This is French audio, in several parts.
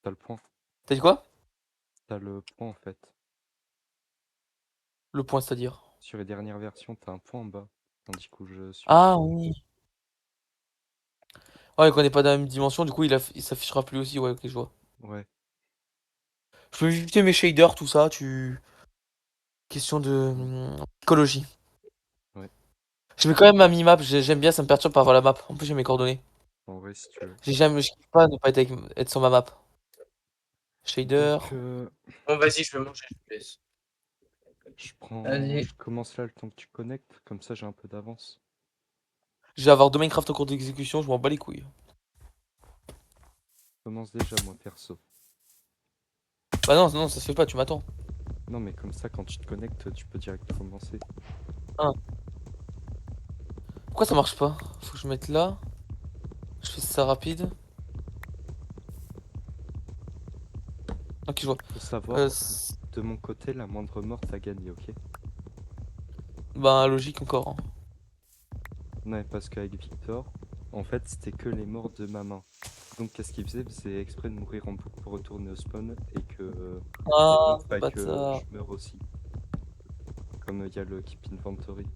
T'as le point. T'as dit quoi? T'as le point en fait. Le point, c'est-à-dire? Sur les dernières versions, t'as un point en bas. Tandis qu'où je suis. Ah oui. Ouais, quand on n'est pas dans la même dimension, du coup, il s'affichera plus aussi. Ouais, ok, je vois. Ouais, Je peux éviter mes shaders, tout ça, tu... Question de mm, psychologie. ouais. Je mets quand même ma minimap, j'aime bien, ça me perturbe pas avoir la map. En plus, j'ai mes coordonnées. En vrai, si tu veux. Je kiffe pas ne pas être sur ma map. Shader. Donc, Bon, vas-y, je vais manger, je te laisse. Vas-y. je commence là le temps que tu connectes. Comme ça, j'ai un peu d'avance. Je vais avoir deux Minecraft en cours d'exécution, je m'en bats les couilles. Je commence déjà, moi, perso. Bah non, non, ça se fait pas, tu m'attends. Non, mais comme ça, quand tu te connectes, tu peux direct commencer. Ah. Pourquoi ça marche pas? Faut que je mette là. Je fais ça rapide. Ok, je vois. Faut Euh, savoir, c- de mon côté, la moindre mort, t'as gagné, ok? bah logique encore, hein. Non, mais parce qu'avec Victor, en fait, c'était que les morts de ma main. Donc, qu'est-ce qu'il faisait? Il faisait exprès de mourir en boucle pour retourner au spawn et Ah, donc, bah, que bâtard. je meurs aussi. Comme il y a le Keep Inventory.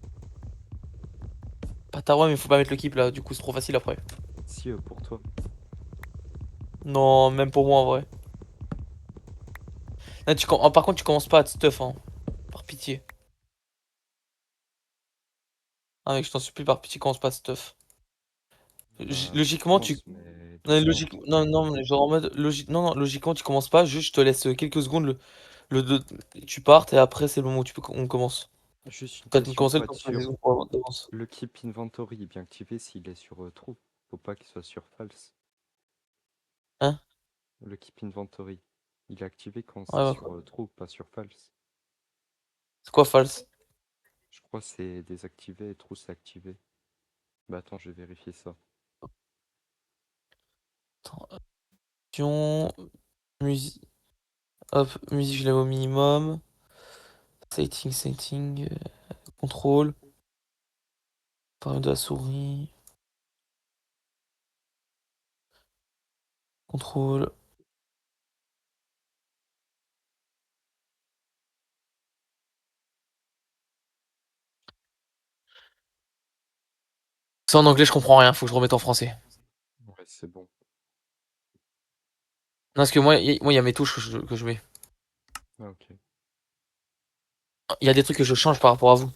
Bâtard, ouais, mais faut pas mettre le keep là, du coup c'est trop facile après. Si, pour toi. Non, même pour moi en vrai. Là, par contre, tu commences pas à te stuff, hein. Par pitié. Ah, mec, je t'en supplie, par pitié, commence pas à te stuff. Bah, je Logiquement, pense, mais non, doucement. Non, non, mais genre en mode. Non, non, logiquement, tu commences pas, juste je te laisse quelques secondes, tu partes et après, c'est le moment où on commence. Juste une T'as de question commencer pour le être temps sûr. d'avance. Le Keep Inventory est bien activé s'il est sur True. Faut pas qu'il soit sur False. Hein? Le Keep Inventory. Il est activé quand Ouais, c'est ouais, sur True, pas sur False. c'est quoi false? Je crois que c'est désactivé et True c'est activé. Bah attends, je vais vérifier ça. Attends, option, musique. Hop, musique, je l'ai au minimum. Setting, contrôle. Paramètres de la souris. Contrôle. C'est en anglais, je comprends rien, faut que je remette en français. Ouais, c'est bon. Non, parce que moi, il y a mes touches que je mets. Ah, ok. Il y a des trucs que je change par rapport à vous.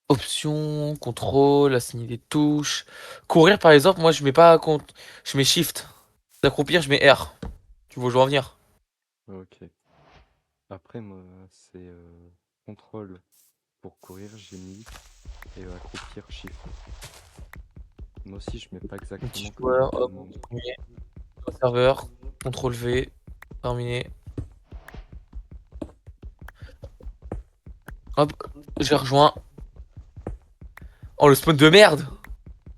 Options, contrôle, assigner des touches. Courir, par exemple, moi, je mets pas compte. Je mets shift. S'accroupir, je mets R. Tu vois où je veux en venir? Ok. Après, moi, c'est contrôle pour courir, j'ai mis, et accroupir shift. Moi aussi, je mets pas exactement comme Multijoueur, tout le hop, monde. terminé. Serveur, contrôle V, terminé. Hop, j'ai rejoint. Oh, le spawn de merde!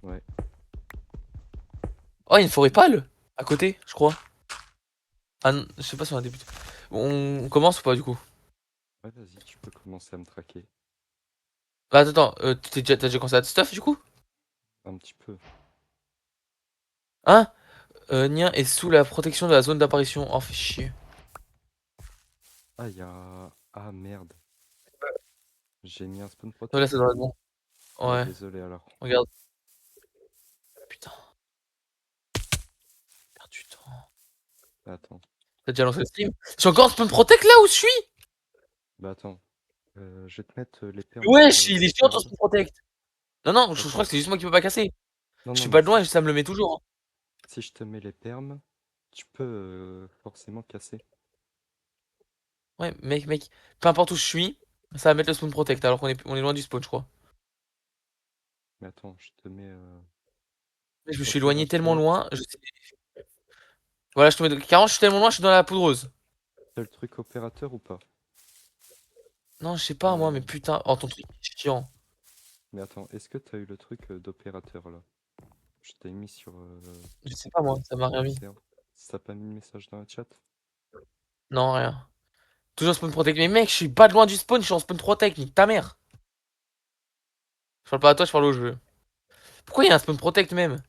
Ouais. Oh, il y a une forêt pâle à côté, je crois. Ah, non, je sais pas si on a débuté. On commence ou pas, du coup? Ouais, vas-y, tu peux commencer à me traquer. Bah, attends, t'as déjà commencé à te stuff, du coup? Un petit peu. Hein? Nien est sous la protection de la zone d'apparition. Oh, fait chier. Ah, il y a... Ah, merde. J'ai mis un spawn Ouais, là, ça protect? devrait être bon. Bah, Ouais, désolé alors. regarde. Putain, perds du temps. Attends. T'as déjà lancé le stream? Je suis encore en spawn protect là où je suis? Bah, attends. Je vais te mettre les perms Wesh, sur il est chiant ton sauvegarde. spawn protect. Non, non, je crois Attends. que c'est juste moi qui peux pas casser. Non, Je non, suis mais pas de loin et ça me le met toujours, hein. si je te mets les perms, tu peux forcément casser. Ouais, mec, peu importe où je suis, ça va mettre le spawn protect alors on est loin du spawn, je crois. Mais attends, je te mets Mais je me suis éloigné tellement opérateur. loin. Voilà, je te mets. Carrément, je suis tellement loin, je suis dans la poudreuse. T'as le truc opérateur ou pas? Non, je sais pas, moi, mais Euh, putain. Oh, ton truc est chiant. Mais attends, est-ce que t'as eu le truc d'opérateur là? Je t'ai mis sur Je sais pas, moi, ça m'a rien mis. OCR. Ça t'a pas mis le message dans le chat? Non, rien. Toujours spawn protect. Mais mec, je suis pas de loin du spawn, je suis en spawn protect, nique ta mère. Je parle pas à toi, je parle au jeu. Pourquoi il y a un spawn protect même?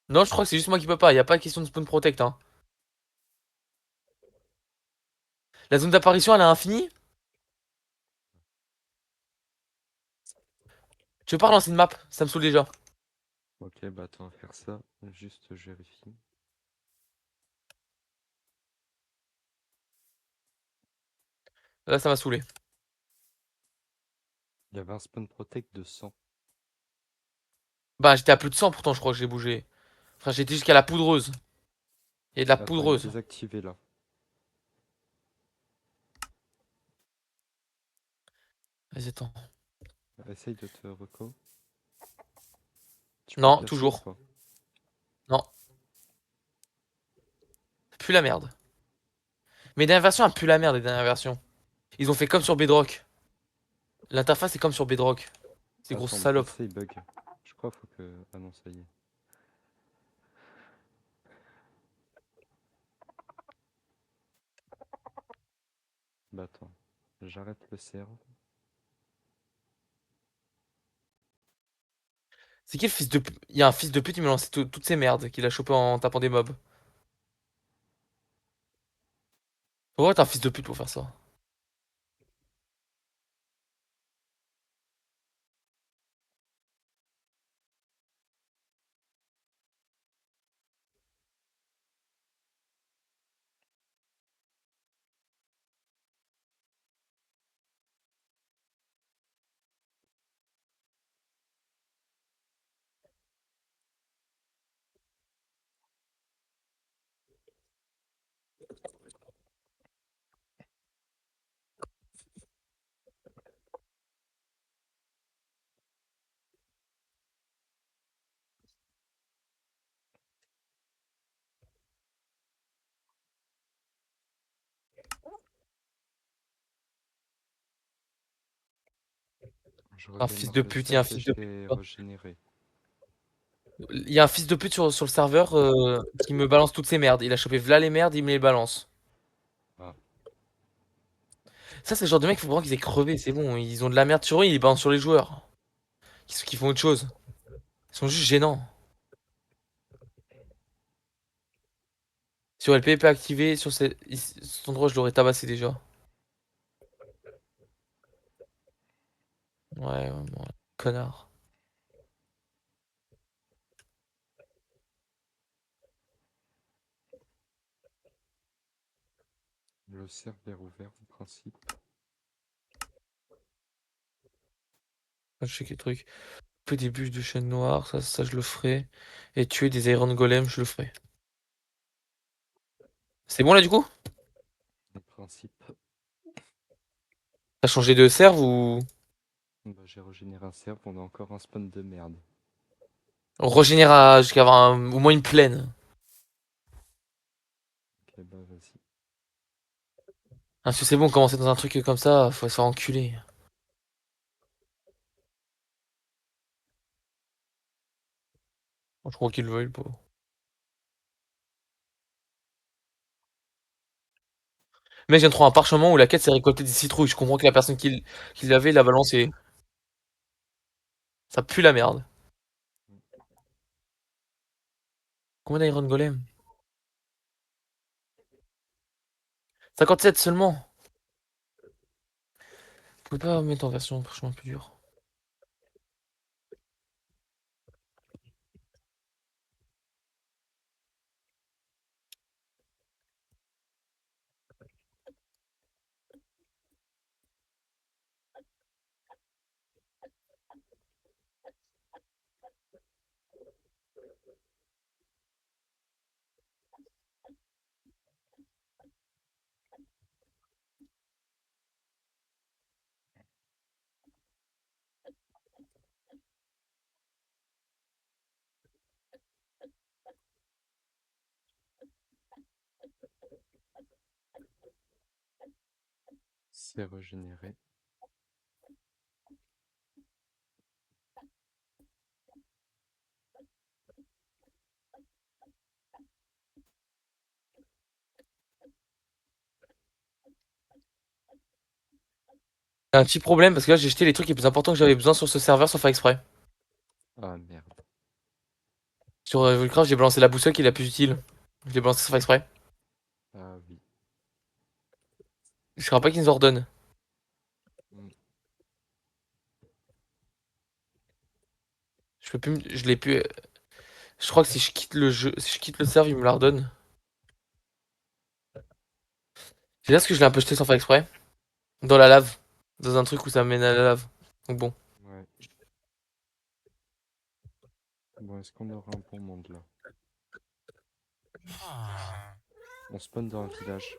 Non, je crois que c'est juste moi qui peux pas. Y a pas de question de spawn protect, hein. La zone d'apparition, elle est infinie? Tu veux pas relancer une map? Ça me saoule déjà. Ok, bah attends, on va faire ça. Juste, je vérifie. Là, ça m'a saoulé. Il y avait un spawn protect de 100. Bah, j'étais à plus de 100 pourtant, je crois que j'ai bougé. Enfin, j'étais jusqu'à la poudreuse. Il y a de la Attends, il est poudreuse. désactivé là. Vas-y, attends. Essaye de te reco. Tu peux Non, placer ou toujours. pas? Non. Plus la merde. Mais les dernières versions, elles puent la merde, les dernières versions. Ils ont fait comme sur Bedrock. L'interface est comme sur Bedrock. C'est grosse Attends, mon salope. PC il bug. Je crois faut que. Ah non, ça y est. Bah attends, j'arrête le serve. C'est qui le fils de pute? Il y a un fils de pute, il m'a lancé toutes ces merdes qu'il a chopé en tapant des mobs. Pourquoi t'es un fils de pute pour faire ça? Je Un fils de redémarre le pute, il y a un serve et fils je de vais pute. régénérer. Il y a un fils de pute sur le serveur qui me balance toutes ces merdes. Il a chopé v'là les merdes, il me les balance. Ah, Ça, c'est le genre de mec, faut vraiment qu'ils aient crevé, c'est bon. Ils ont de la merde sur eux, ils les balancent sur les joueurs. Qui font autre chose. Ils sont juste gênants. Sur LPP activé, sur cet endroit, je l'aurais tabassé déjà. Ouais, ouais, ouais. Connard. le serve est ouvert en principe. Je sais quel truc. Couper des bûches de chêne noir, ça je le ferai. Et tuer des Iron Golem, je le ferai. C'est bon là du coup? En principe, T'as changé de serve ou. bah, j'ai régénéré un serve, on a encore un spawn de merde. On régénère jusqu'à avoir au moins une plaine. Ok, bah vas-y. Parce que c'est bon, commencer dans un truc comme ça, faut se faire enculer. Je crois qu'il le veut, le pauvre. Mec, je viens de trouver un parchemin où la quête c'est récolter des citrouilles. Je comprends que la personne qui l'avait l'a balancé. Ça pue la merde. Combien d'Iron Golem? 57 seulement. Vous pouvez pas mettre en version parchemin plus dur. C'est régénéré. Y a un petit problème parce que là j'ai jeté les trucs les plus importants que j'avais besoin sur ce serveur sans faire exprès. Ah merde. Sur Volcraft, j'ai balancé la boussole qui est la plus utile. Je l'ai balancé sans faire exprès. Ah oui. Je crois pas qu'ils nous ordonnent. Mm. Je peux plus, je l'ai plus. Je crois que si je quitte le jeu, si je quitte le serve, il me la redonne. C'est là ce que je l'ai un peu jeté sans faire exprès. Dans la lave. Dans un truc où ça mène à la lave. Donc bon. Ouais. Bon, est-ce qu'on aura un bon monde là? On spawn dans un village.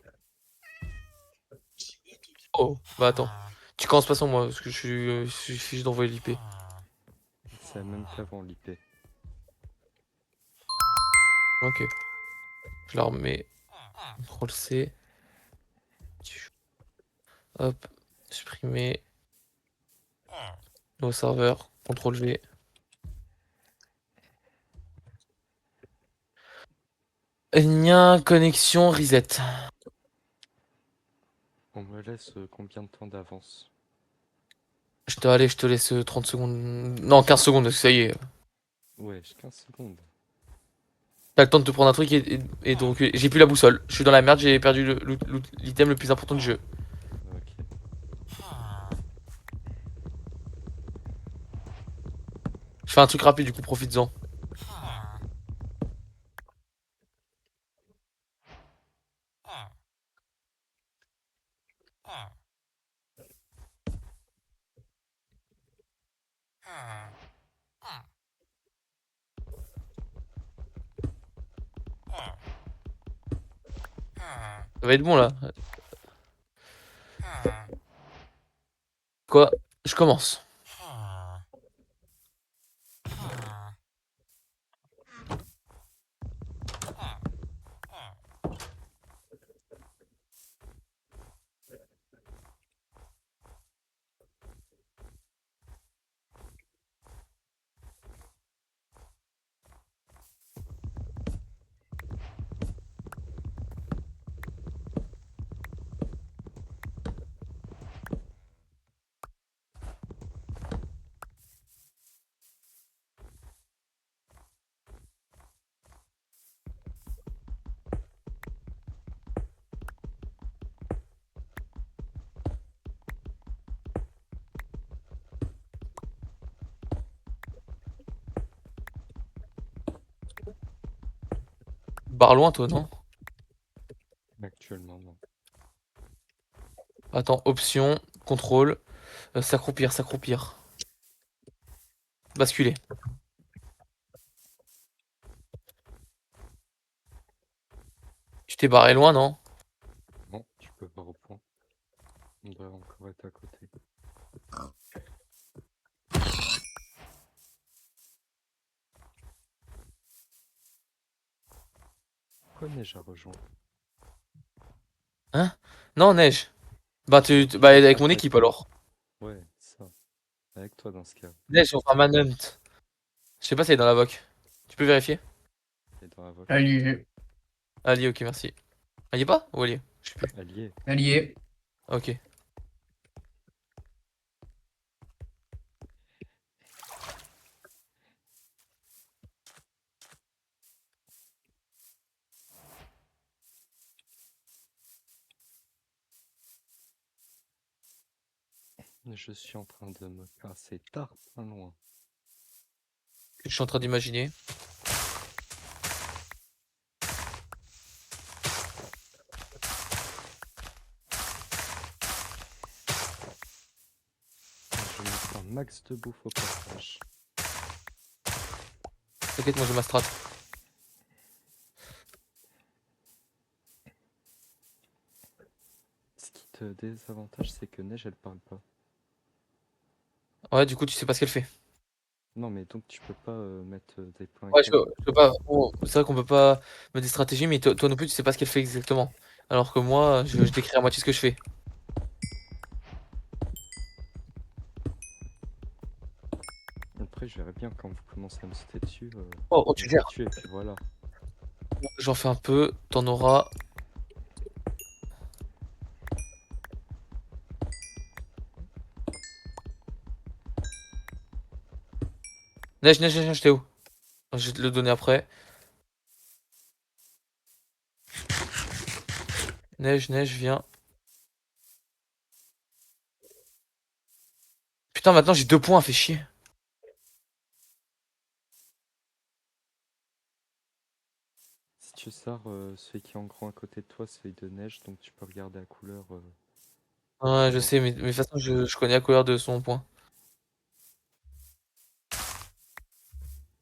Oh, bah attends. Tu commences pas sans moi, parce que je suis fiche d'envoyer l'IP. C'est la même qu'avant l'IP. Ok. Je la remets. CTRL C. Hop. Supprimer. Nouveau serveur. CTRL V. Lien, connexion, reset. On me laisse combien de temps d'avance? Je te laisse 30 secondes. Non, 15 secondes, ça y est. Ouais, j'ai 15 secondes. T'as le temps de te prendre un truc et donc j'ai plus la boussole. Je suis dans la merde, j'ai perdu l'item le plus important du jeu. Ok. Je fais un truc rapide, du coup, profites-en. Ça va être bon là. Quoi? Je commence. Barre loin, toi, non? Actuellement, non. Attends, option, contrôle, s'accroupir, s'accroupir. Basculer. Tu t'es barré loin, non? Non, tu peux voir au point. On doit encore être à côté. Pourquoi neige a rejoint? Hein? Non, neige. Bah, avec mon Avec équipe moi. alors. Ouais, ça. Avec toi dans ce cas. Neige, on fera manhunt. Je sais pas si elle est dans la voc. Tu peux vérifier? Et dans la voc. Allié. Allié, ok, merci. Allié pas? Ou allié? Je sais plus. Allié. Allié. Ok. Je suis en train de me casser tard, pas loin. Je suis en train d'imaginer. Je mets un max de bouffe au passage. T'inquiète, moi j'ai ma strat. Ce qui te désavantage, c'est que Neige, elle parle pas. Ouais, du coup, tu sais pas ce qu'elle fait. Non, mais donc tu peux pas mettre des plans Ouais, éclairés. je peux pas. Bon, c'est vrai qu'on peut pas mettre des stratégies, mais toi non plus, tu sais pas ce qu'elle fait exactement. Alors que moi, je décris à moitié ce que je fais. Après, je verrai bien quand vous commencez à me sauter dessus. Oh, Je tu vais gères. tuer, puis voilà. J'en fais un peu, t'en auras. Neige, neige, neige, j'étais où? Je vais te le donner après. Neige, neige, viens. Putain, maintenant j'ai 2 points, fait chier. Si tu sors, celui qui est en grand à côté de toi, c'est celui de neige, donc tu peux regarder la couleur. Ouais, je Voir. sais, mais de toute façon, je connais la couleur de son point.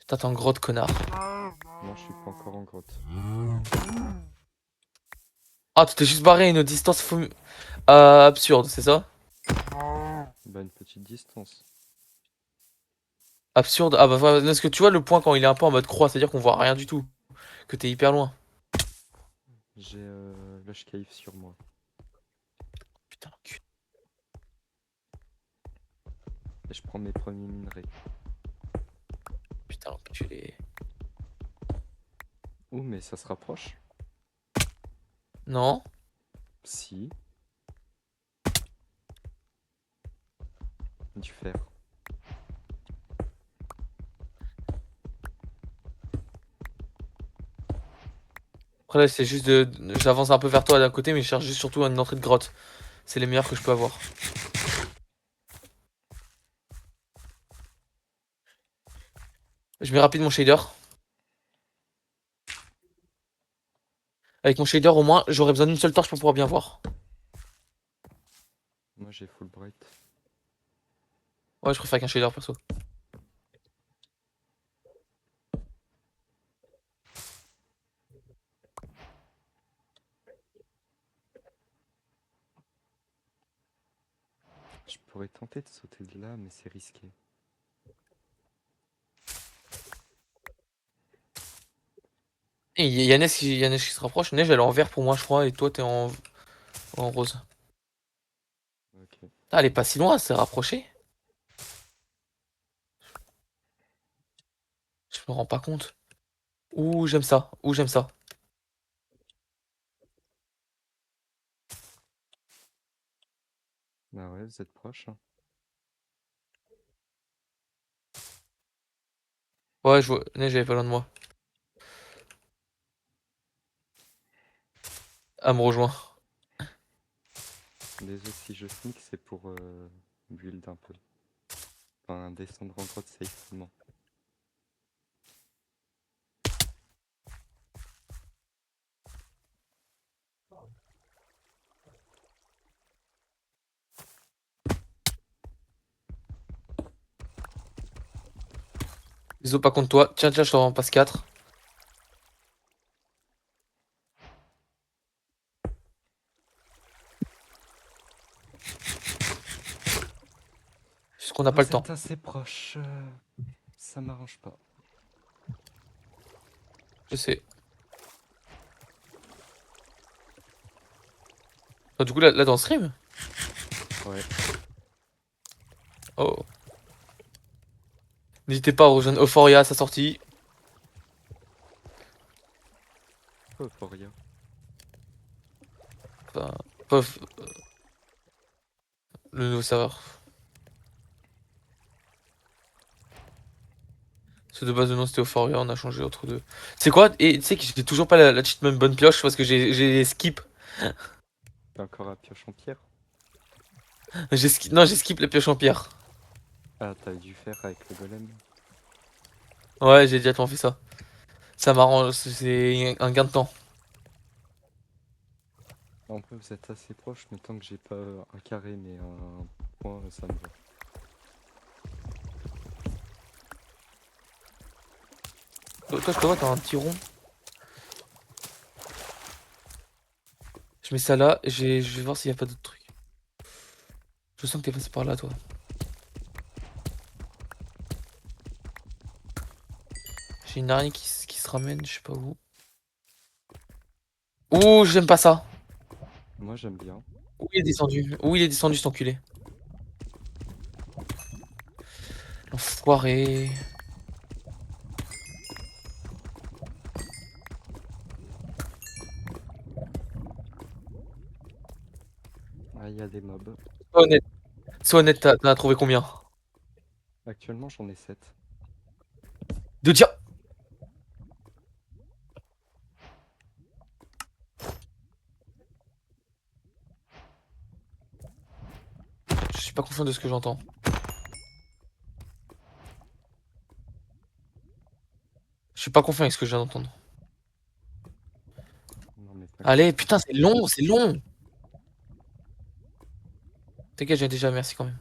Putain, t'es en grotte, connard. Non, je suis pas encore en grotte. Ah, tu t'es juste barré à une distance absurde, c'est ça? Bah, une petite distance. Absurde. Ah bah voilà, est-ce que tu vois le point quand il est un peu en mode croix, c'est-à-dire qu'on voit rien du tout, que t'es hyper loin. J'ai l'âge cave sur moi. Putain, l'enculé. Et je prends mes premiers minerais. Putain, l'enculé. Ouh, mais ça se rapproche. Non? Si. Du fer. Après là, c'est juste j'avance un peu vers toi d'un côté, mais je cherche juste surtout une entrée de grotte. C'est les meilleurs que je peux avoir. Je mets rapide mon shader. Avec mon shader, au moins, j'aurais besoin d'une seule torche pour pouvoir bien voir. Moi, j'ai full bright. Ouais, je préfère qu'un shader perso. Je pourrais tenter de sauter de là, mais c'est risqué. Et il y a Neige qui se rapproche. Neige, elle est en vert pour moi, je crois, et toi, t'es en rose. Ok. Ah, elle est pas si loin, elle s'est rapprochée. Je me rends pas compte. Ouh, j'aime ça. Ouh, j'aime ça. Bah ouais, vous êtes proche. Hein. Ouais, je vois. Neige, elle est pas loin de moi. Elle me rejoint. Désolé si je sneak, c'est pour build un peu. Enfin, descendre en grotte safement. Désolé, pas contre toi. Tiens, tiens, je t'en passe 4. Juste qu'on n'a pas le Vous temps. êtes assez proche. Ça m'arrange pas. Je sais. Ah, du coup, là, dans le stream? Ouais. Oh. N'hésitez pas à rejoindre Euphoria à sa sortie. Oh, Euphoria. Enfin, bref, le nouveau serveur. Parce que de base, le nom c'était Euphoria, on a changé entre deux. C'est quoi? Et tu sais que j'ai toujours pas la cheat même bonne pioche parce que j'ai skip. T'es encore à pioche en pierre? Non, j'ai skip la pioche en pierre. Ah, t'as dû faire avec le golem. Ouais, j'ai directement fait ça. Ça m'arrange, c'est un gain de temps. En vrai, vous êtes assez proche, mais tant que j'ai pas un carré, mais un point, ça me va. Toi, je te vois, t'as un petit rond. Je mets ça là, et je vais voir s'il y a pas d'autres trucs. Je sens que t'es passé par là, toi. J'ai une araignée qui se ramène, je sais pas où. Ouh, j'aime pas ça. Moi, j'aime bien. Où il est descendu? Où il est descendu, cet enculé? L'enfoiré. Ah, il y a des mobs. Sois honnête. Sois honnête, t'en as trouvé combien? Actuellement, j'en ai 7. De dire. Je suis pas confiant de ce que j'entends. Je suis pas confiant avec ce que je viens d'entendre. Non, mais t'inquiète. Allez, putain, c'est long, c'est long. T'inquiète, j'ai déjà, merci quand même.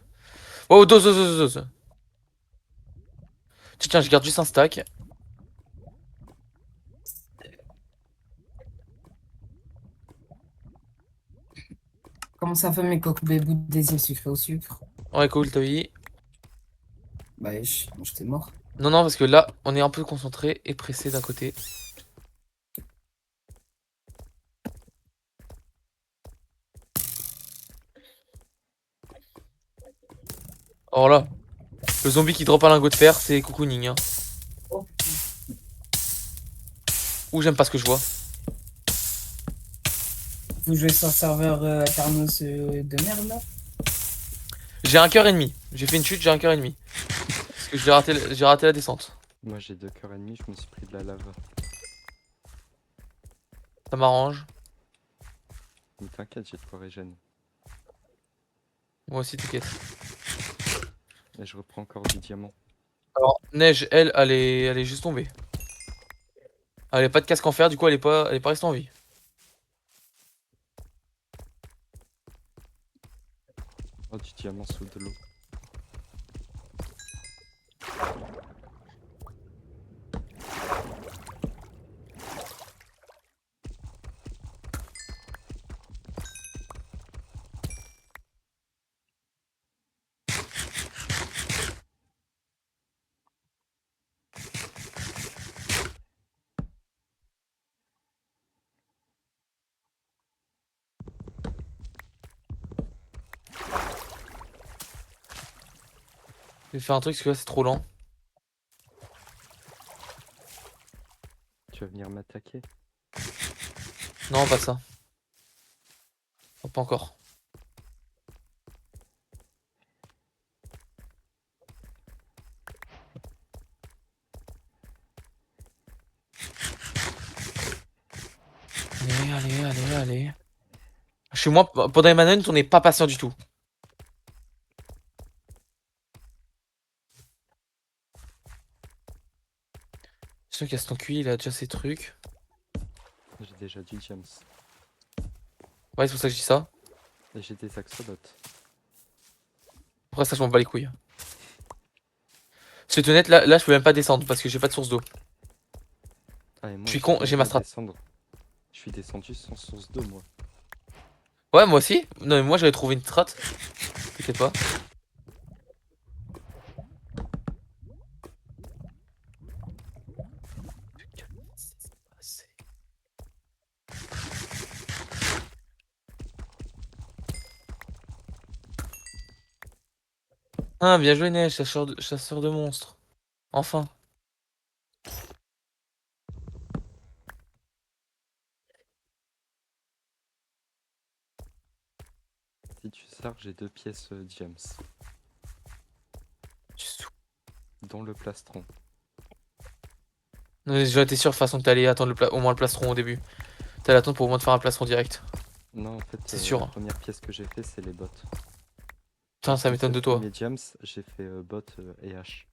Oh, dose, dose, dose, dose. Tiens, tiens, je garde juste un stack. Comment ça fait mes coques bébou des îles sucrées au sucre? Ouais, cool, t'as vu. Bah, moi j'étais mort. Non, non, parce que là, on est un peu concentré et pressé d'un côté. Or là, le zombie qui drop un lingot de fer, c'est cocooning. Hein. Oh. Ou j'aime pas ce que je vois. Vous jouez sur serveur Carnos de merde là? J'ai un cœur et demi. J'ai fait une chute, j'ai un cœur et demi. Parce que j'ai raté la descente. Moi j'ai 2 cœurs et demi, je me suis pris de la lave. Ça m'arrange. Mais t'inquiète, j'ai de quoi régène. Moi aussi, t'inquiète. Et je reprends encore du diamant. Alors, Neige, elle est juste tombée. Elle a pas de casque en fer, du coup, elle est pas restée en vie. Oh, du diamant sous de l'eau. Je vais faire un truc parce que là, c'est trop lent. Tu vas venir m'attaquer? Non, pas ça. Oh, pas encore. Allez, allez, allez, allez. Chez moi, pendant les manhunt, on n'est pas patient du tout. Je suis sûr qu'il y a cet enculé, il a déjà ses trucs. J'ai déjà du diams. Ouais, c'est pour ça que je dis ça. Et j'ai des axolotes. Après ça, je m'en bats les couilles. C'est honnête, là, je peux même pas descendre parce que j'ai pas de source d'eau. Ah, et moi Je suis con, j'ai ma strat. descendre. Je suis descendu sans source d'eau, moi. Ouais, moi aussi. Non, mais moi j'avais trouvé une strat. T'inquiète pas. Ah, bien joué, Neige, chasseur de monstres. Enfin. Si tu sors, j'ai 2 pièces diams. Dont le plastron. Non, mais j'aurais été sûr de toute façon que t'allais attendre au moins le plastron au début. T'allais attendre pour au moins te faire un plastron direct. Non, en fait, C'est la sûr. première pièce que j'ai fait, c'est les bottes. Putain, ça m'étonne de toi. Mes diams, j'ai fait bot et hache.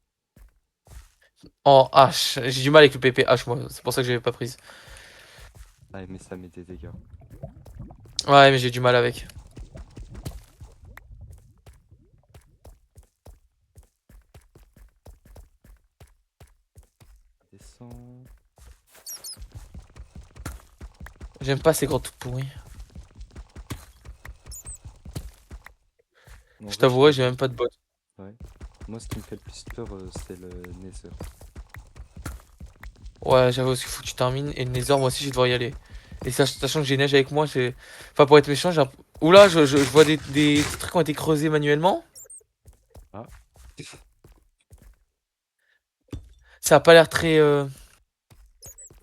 En H, j'ai du mal avec le PPH moi, c'est pour ça que j'avais pas prise. Ah, mais ça met des dégâts. Ouais, mais j'ai du mal avec. Descends. J'aime pas ces grottes toutes pourries. En Je vrai, t'avouerai, t'ai j'ai dit. même pas de bot. Ouais. Moi, ce qui me fait le plus peur, c'est le Nether. Ouais, j'avoue, parce qu'il faut que tu termines. Et le Nether, moi aussi, je vais devoir y aller. Et sachant que j'ai Neige avec moi, c'est. Enfin, pour être méchant, j'ai un. Oula, je vois des trucs qui ont été creusés manuellement. Ah. Ça a pas l'air très.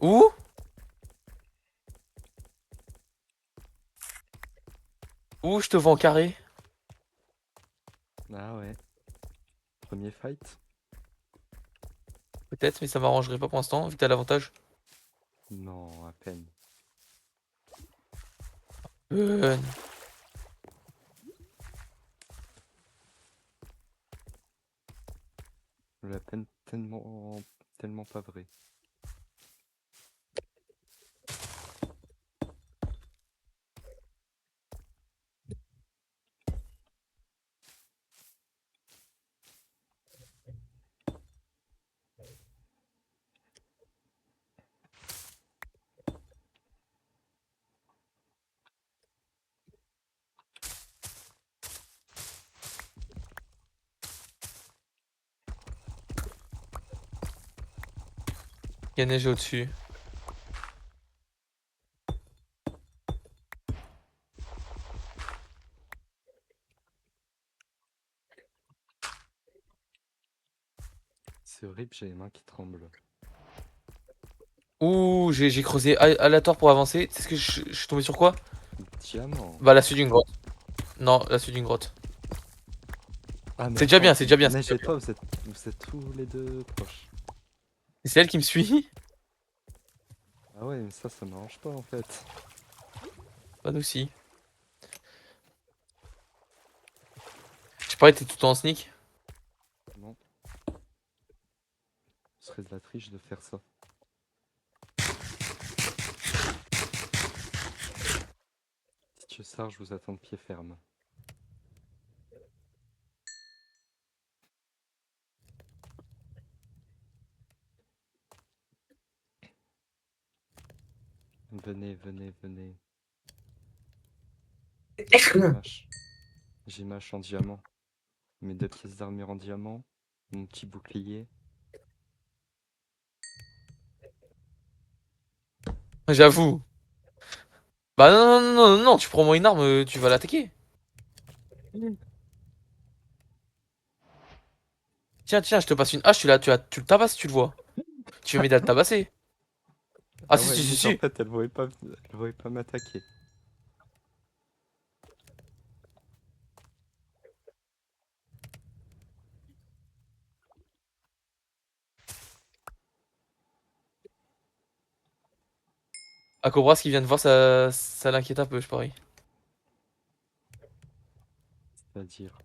Où? Où je te vois en carré? Ah ouais. Premier fight? Peut-être, mais ça m'arrangerait pas pour l'instant, vu que t'as l'avantage. Non, à peine. Euh... La peine tellement pas vrai. Il y a neige au-dessus. C'est horrible, j'ai les mains qui tremblent. Ouh, j'ai creusé aléatoire pour avancer. Tu sais ce que je suis tombé sur quoi? Diamant. Bah, la suite d'une grotte. Non, la suite d'une grotte. Ah mais C'est déjà bien, attends, c'est déjà bien. c'est Neige déjà et bien. toi, vous êtes tous les deux proches. Et c'est elle qui me suit? Ah ouais, mais ça m'arrange pas en fait. Pas nous aussi. Je parlais, t'es tout en sneak. Non. Ce serait de la triche de faire ça. Si tu sors, je vous attends de pied ferme. Venez, venez, venez. Mâche. J'ai ma hache en diamant. Mes 2 pièces d'armure en diamant. Mon petit bouclier. J'avoue. Bah non, non, non, non, non, tu prends moi une arme, tu vas l'attaquer. Tiens, tiens, je te passe une hache, tu le tabasses, tu le vois. Tu veux m'aider à le tabasser. Ah Ah si, ouais, si, si, mais en si. fait, elle voulait pas m'attaquer. À Cobra, ce qu'il vient de voir, ça l'inquiète un peu, je parie. C'est-à-dire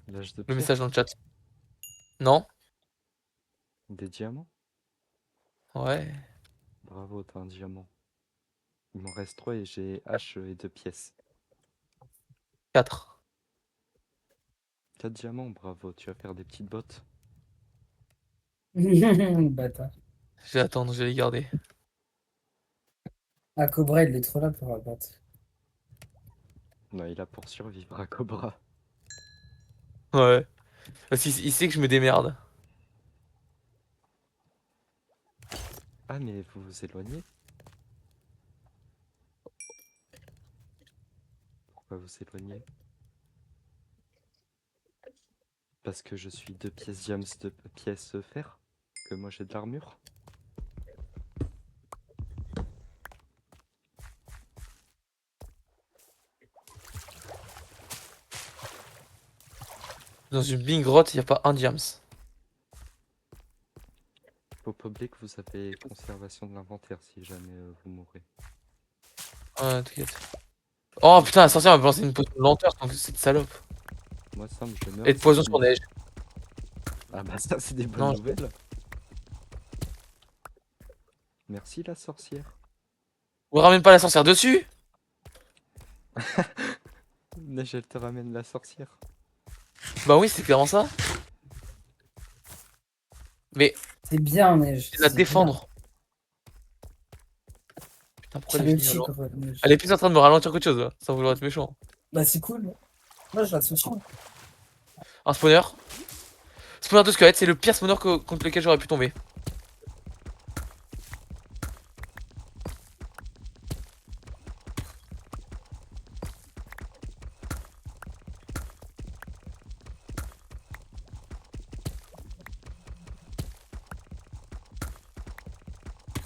l'âge de Le message pierre. dans le chat. Non? Des diamants. Ouais. Bravo, t'as un diamant. Il m'en reste 3 et j'ai hache et 2 pièces. 4. 4 diamants, bravo, tu vas faire des petites bottes. Bâtard. Je vais attendre, je vais les garder. Ah, Cobra, il est trop là pour abattre. Non, il a pour survivre à Cobra. Ouais. Parce qu'il sait que je me démerde. Ah, mais vous vous éloignez? Pourquoi vous éloignez? Parce que je suis 2 pièces diams, 2 pièces fer? Que moi j'ai de l'armure? Dans une bing grotte, il a pas un diams. Faut pas oublier que vous avez conservation de l'inventaire si jamais vous mourrez. Ouais, t'inquiète. Oh putain, la sorcière m'a balancé une potion de lenteur, donc cette salope. Moi, Sam, je meurs Et de poison sur si... neige. Ah bah ça, c'est des bonnes Non, nouvelles. Merci la sorcière. on ramène pas la sorcière dessus? Neige, elle te ramène la sorcière. Bah oui, c'est clairement ça. Mais C'est bien, Neige. c'est la C'est bien. défendre. Putain, pourquoi C'est elle est le venue alors? tigre, Neige. Elle est plus en train de me ralentir qu'autre chose, là, sans vouloir être méchant. Bah, c'est cool. Moi, je la soucie. Un spawner. Spawner de squelette, c'est le pire spawner contre lequel j'aurais pu tomber.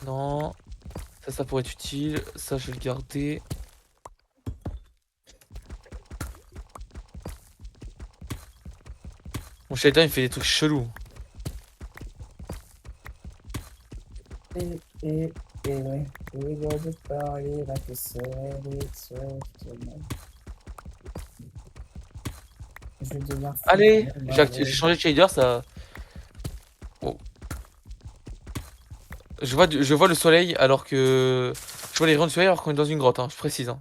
Non. Ça pourrait être utile. Ça, je vais le garder. Mon shader, il me fait des trucs chelous. Allez, j'ai changé de shader, ça. Oh. Je vois le soleil alors que. Je vois les rayons du soleil alors qu'on est dans une grotte, hein, je précise. Hein.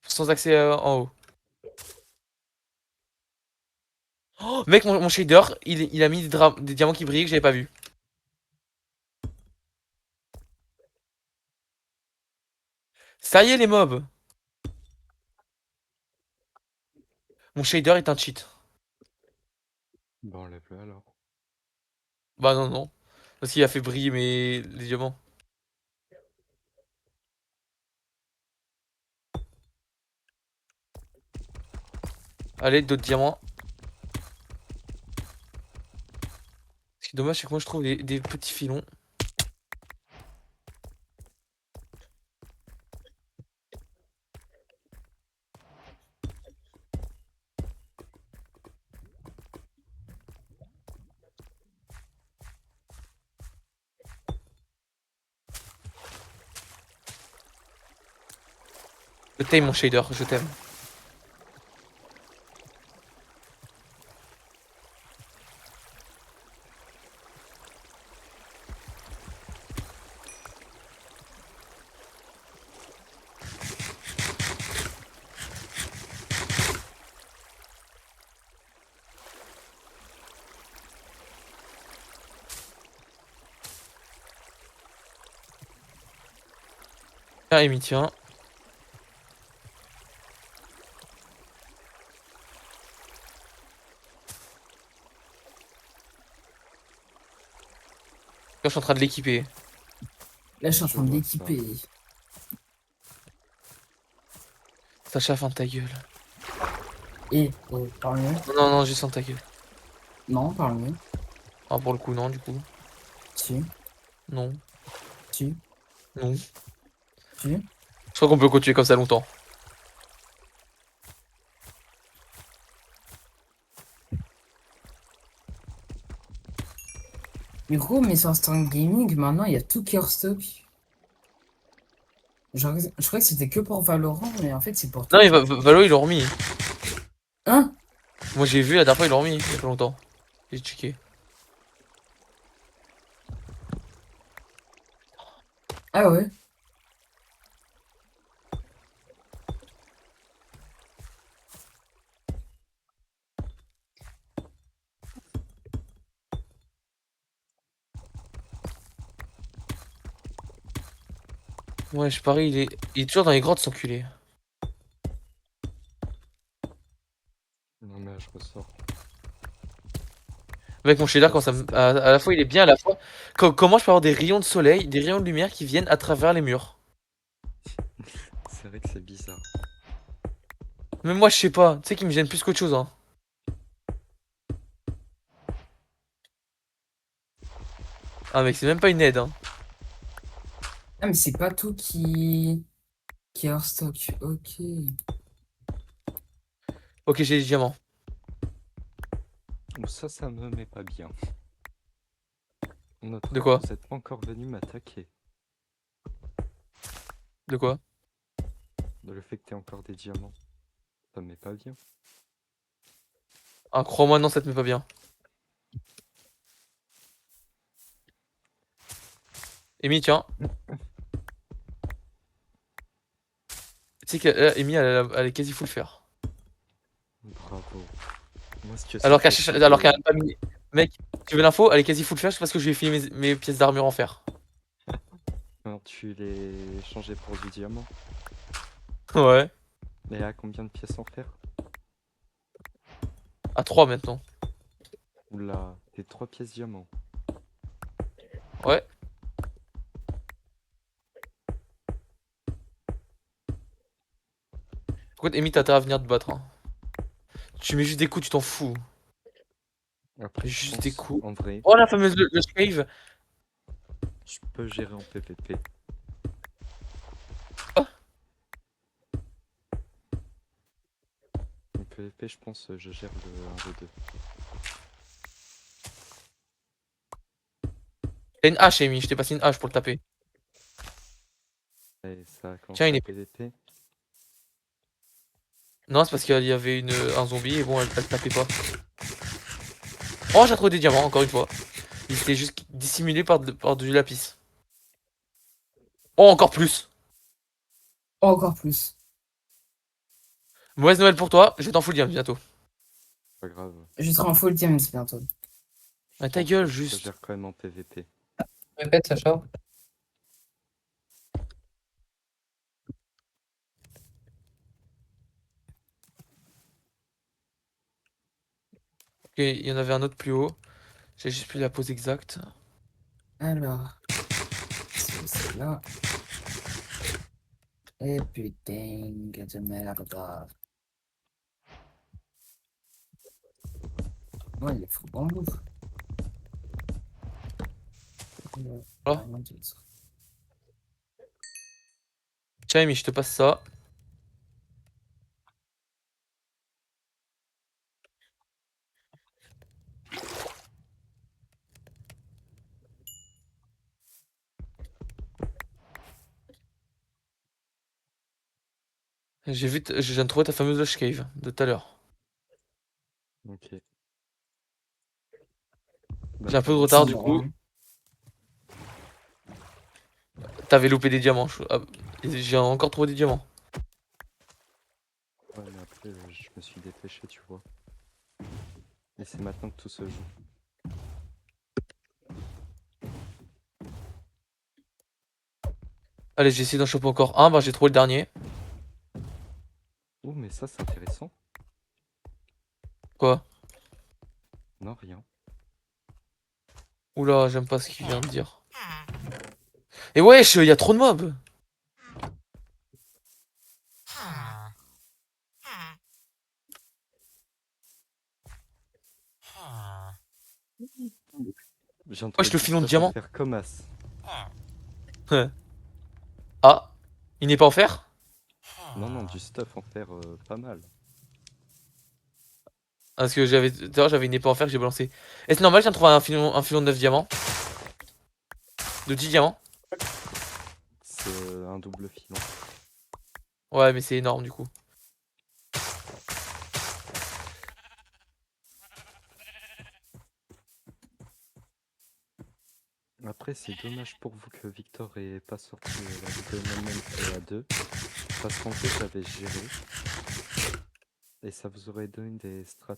Sans accès en haut. Oh, mec, mon shader, il a mis des diamants qui brillent que j'avais pas vu. Ça y est, les mobs. Mon shader est un cheat. Bah enlève-le alors. Bah non, non. Parce qu'il a fait briller les diamants. Allez, d'autres diamants. Ce qui est dommage, c'est que moi je trouve des petits filons. Je t'aime mon shader, je t'aime. Tiens, Amy, tiens. Là, je suis en train de l'équiper. Là, je suis en Je train de vois ça. l'équiper. Sacha, ferme ta gueule. Et parle mieux. Non, non, juste ferme ta gueule. Non, parle mieux. Ah, pour le coup, non, du coup. Tu, Non, tu, non. tu. Je crois qu'on peut continuer comme ça longtemps. Mais gros, mais sur Instant Gaming, maintenant, il y a tout qui est hors stock. Je croyais que c'était que pour Valorant, mais en fait, c'est pour tout. Non, mais Valo, ils l'ont remis. Hein? Moi, j'ai vu la dernière fois, ils l'ont remis il y a pas longtemps. J'ai checké. Ah ouais? Ouais, je parie, il est toujours dans les grottes, cet enculé. Non, mais je ressors. Avec mon shader, quand ça à la fois il est bien, à la fois. Comment je peux avoir des rayons de soleil, des rayons de lumière qui viennent à travers les murs? C'est vrai que c'est bizarre. Même moi, je sais pas. Tu sais qui me gêne plus qu'autre chose, hein. Ah, mec, c'est même pas une aide, hein. Ah, mais c'est pas tout qui est hors stock. Ok. Ok, j'ai des diamants. Ou ça me met pas bien. Notre De quoi? vous êtes pas encore venu m'attaquer. De quoi? Le fait que t'aies encore des diamants, ça me met pas bien. Ah, crois-moi, non, ça te met pas bien. Amy, tiens. Tu sais qu'Amy, elle est quasi full fer. Bravo. Moi, ce que Alors c'est que alors qu'elle a pas mis. Mec, tu veux l'info? Elle est quasi full fer parce que je lui ai filé mes pièces d'armure en fer. quand tu les changé pour du diamant. Ouais. Mais à combien de pièces en fer? À 3 maintenant. Oula, t'es 3 pièces diamant. Ouais. Écoute, Amy, t'as intérêt à venir te battre, hein. Tu mets juste des coups, tu t'en fous. Après, je Juste des pense, coups. en vrai, Oh, la fameuse le shave. je peux gérer en PVP. Ah, En PVP, je pense, je gère le 1v2. t'as une hache, Amy. Je t'ai passé une hache pour le taper. Et ça a Tiens, commencé une à épée. PVP. Non, c'est parce qu'il y avait un zombie et bon, elle tapait pas. Oh, j'ai trouvé des diamants, encore une fois. Ils étaient juste dissimulés par du lapis. Oh, encore plus. Oh, encore plus. Mauvaise nouvelle pour toi, je t'en fous le diamant bientôt. Pas grave. Je serai en full diamond bientôt. Je Ah, ta m'en gueule, fous, ça juste. gère quand même en PVP. Répète, Sacha. Ok, il y en avait un autre plus haut. J'ai juste plus la pose exacte. Alors, c'est là. Et putain de merde. Ouais, il faut bambou. Oh. Tiens, Amy, je te passe ça. Je viens de trouver ta fameuse Lush Cave de tout à l'heure. Ok. J'ai un peu de Bah, retard C'est du bon, coup. hein. T'avais loupé des diamants. J'ai encore trouvé des diamants. ouais, mais après, je me suis dépêché, tu vois. Et c'est maintenant que tout se joue. Allez, j'ai essayé d'en choper encore un. Bah, j'ai trouvé le dernier. Oh, mais ça, c'est intéressant. Quoi? Non, rien. Oula, j'aime pas ce qu'il vient de dire. Et wesh, y a trop de mobs. J'en Wesh, trouve le du filon de stuff à diamant. faire comme as. Ah, il n'est pas en fer? Non, non, du stuff en faire pas mal. Parce que d'ailleurs, j'avais une épée en fer que j'ai balancé. Et c'est normal, je viens de trouver un filon de 9 diamants. De 10 diamants. C'est un double filon. Ouais, mais c'est énorme du coup. Après, c'est dommage pour vous que Victor ait pas sorti la vidéo même à 2. Parce qu'en fait, j'avais géré. Et ça vous aurait donné des strats.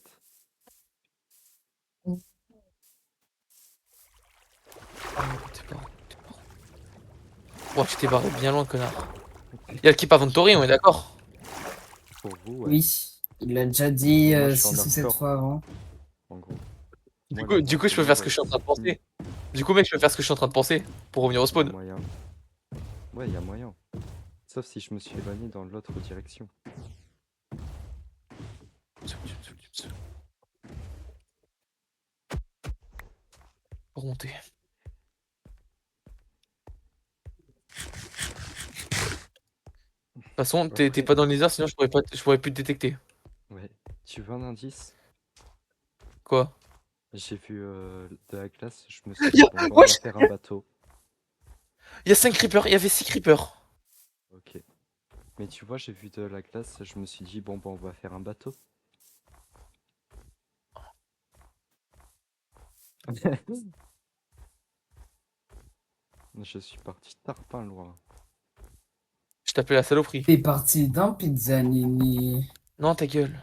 Oh, tu t'es barré bien loin, connard. Y'a le Keep Inventory, on est d'accord? Pour vous, ouais. Oui, il l'a déjà dit Moi, je suis en 6 ou 7 hardcore, fois avant. en gros. Du Moi, coup, la du coup, je peux faire ce que je suis en train de penser. Du coup, mec, je peux faire ce que je suis en train de penser pour revenir au y a spawn. moyen. Ouais, il y a moyen. Sauf si je me suis éloigné dans l'autre direction. Pour monter. De toute façon, t'es Après- pas dans les airs, sinon je pourrais plus te détecter. Ouais. Tu veux un indice? Quoi? J'ai vu de la glace, je me suis dit, Y'a- bon, bah, on va Wesh, faire un bateau. Y'a 5 creepers, il y avait 6 creepers. Ok. Mais tu vois, j'ai vu de la glace, je me suis dit, bon, bah, on va faire un bateau. Je suis parti tarpin loin. Je t'appelais la saloperie. T'es parti dans Pizzanini. Non, ta gueule.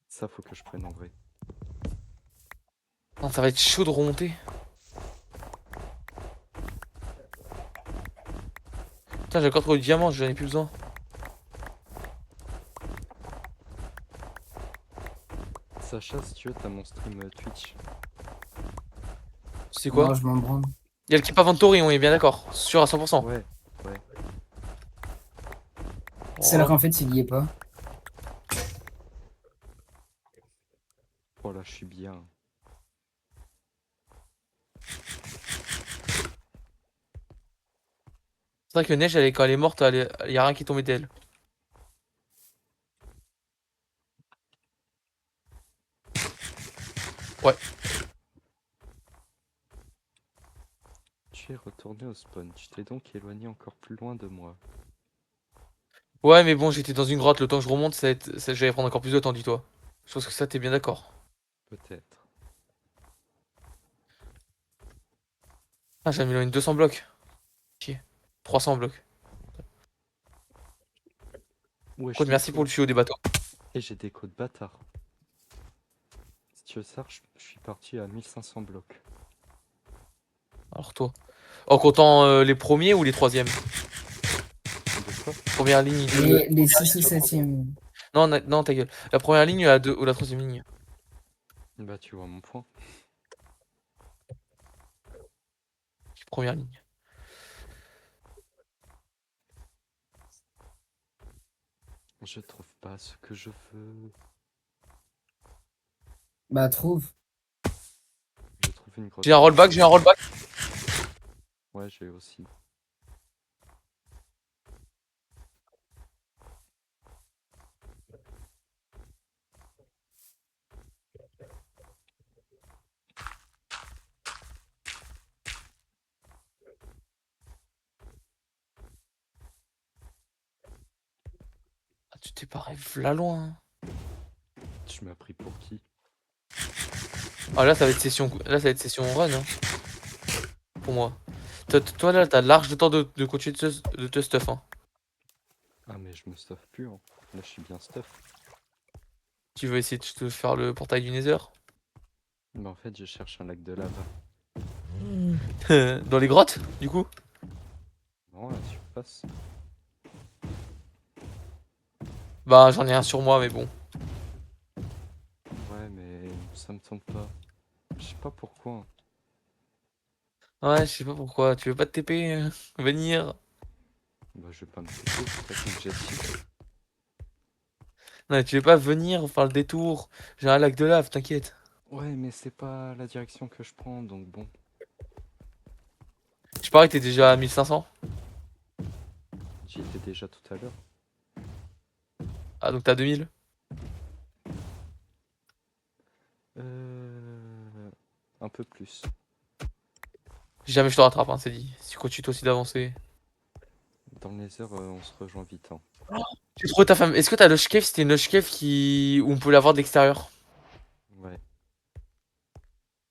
Ça, faut que je prenne en vrai. Non, ça va être chaud de remonter. Putain, j'ai encore trouvé le diamant, j'en ai plus besoin. Sacha, si tu veux, t'as mon stream Twitch. C'est quoi? Moi, je m'en branle. Y'a le Keep Inventory, on est bien d'accord. Sûr à 100%. Ouais, ouais. C'est là qu'en fait, il y est pas. Oh là, je suis bien. C'est vrai que Neige, quand elle est morte, y a rien qui est tombé d'elle. Ouais. Tu es retourné au spawn. Tu t'es donc éloigné encore plus loin de moi. Ouais, mais bon, j'étais dans une grotte, le temps que je remonte, j'allais prendre encore plus de temps, dis-toi. Je pense que ça, t'es bien d'accord. Peut-être. Ah, j'ai mis une 200 blocs. Chier. 300 blocs. Ouais, Code, merci pour le tuyau des bateaux. Et j'ai des codes bâtards. Si tu veux ça, je suis parti à 1500 blocs. Alors toi. En comptant les premiers ou les troisièmes? De quoi? Première ligne. Les 6 ou 7e. Non, non, ta gueule. La première ligne ou la troisième ligne? Bah, tu vois mon point. Première ligne. Je trouve pas ce que je veux. Bah, trouve. Je trouve une grotte. J'ai un rollback, j'ai un rollback. Ouais, j'ai aussi. Ah, tu t'es paré là loin. Tu m'as pris pour qui? Ah là ça va être session. Là ça va être session run hein, pour moi. Toi là t'as large de temps de continuer de te stuff hein. Ah, mais je me stuff plus, hein. Là, je suis bien stuff. Tu veux essayer de te faire le portail du Nether? Mais en fait, je cherche un lac de lava. Dans les grottes du coup? Non, la surface. Bah j'en ai un sur moi mais bon. Ouais, mais ça me tente pas. Je sais pas pourquoi, hein. Ouais je sais pas pourquoi. Tu veux pas te TP venir? Bah, je vais pas me couper, c'est pas que j'ai dit. Non tu veux pas venir faire le détour? J'ai un lac de lave, t'inquiète. Ouais, mais c'est pas la direction que je prends, donc bon. Je parie que t'es déjà à 1500. J'y étais déjà tout à l'heure. Ah donc t'as 2000. Un peu plus. Si jamais je te rattrape hein, c'est dit. Si tu continues toi aussi d'avancer. Dans le Nether, on se rejoint vite, hein. Tu trouves ta femme. Est-ce que t'as Lush Cave? C'était une Lush Cave qui... où on peut la voir de l'extérieur. Ouais,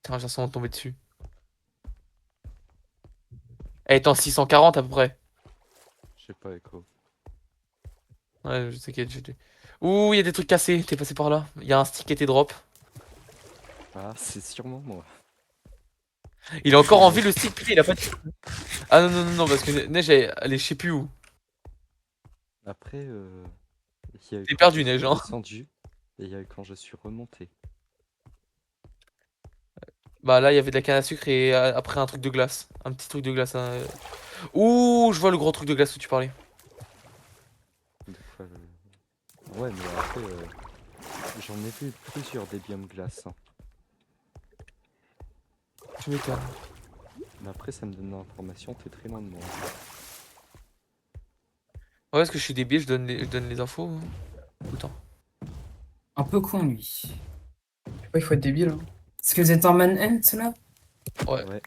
Tiens, j'ai l'impression de tomber dessus. Elle est en 640 à peu près. je sais pas, Echo. Ouais, je sais qu'il y a... Ouh, il y a des trucs cassés. T'es passé par là. Il y a un stick qui a été drop. Ah, c'est sûrement moi. Il est encore en vie le stick. Putain, il a pas... Ah non, non, non, non, parce que Neige, elle est je sais plus où. Après, il y a eu T'es quand je perdu, Neige, suis hein. descendu et il y a eu quand je suis remonté. Bah là, il y avait de la canne à sucre et après un truc de glace. Un petit truc de glace. Hein. Ouh, je vois le gros truc de glace où tu parlais. De quoi Ouais, mais après, j'en ai vu plusieurs des biomes glace, hein. Tu m'étonnes. Mais après, ça me donne l'information, t'es très loin de moi. Ouais, parce que je suis débile, je donne les infos. Hein, tout le temps. Un peu con, lui. Je sais pas, il faut être débile. Hein. Est-ce que vous êtes en manhunt, là? Ouais. Ouais,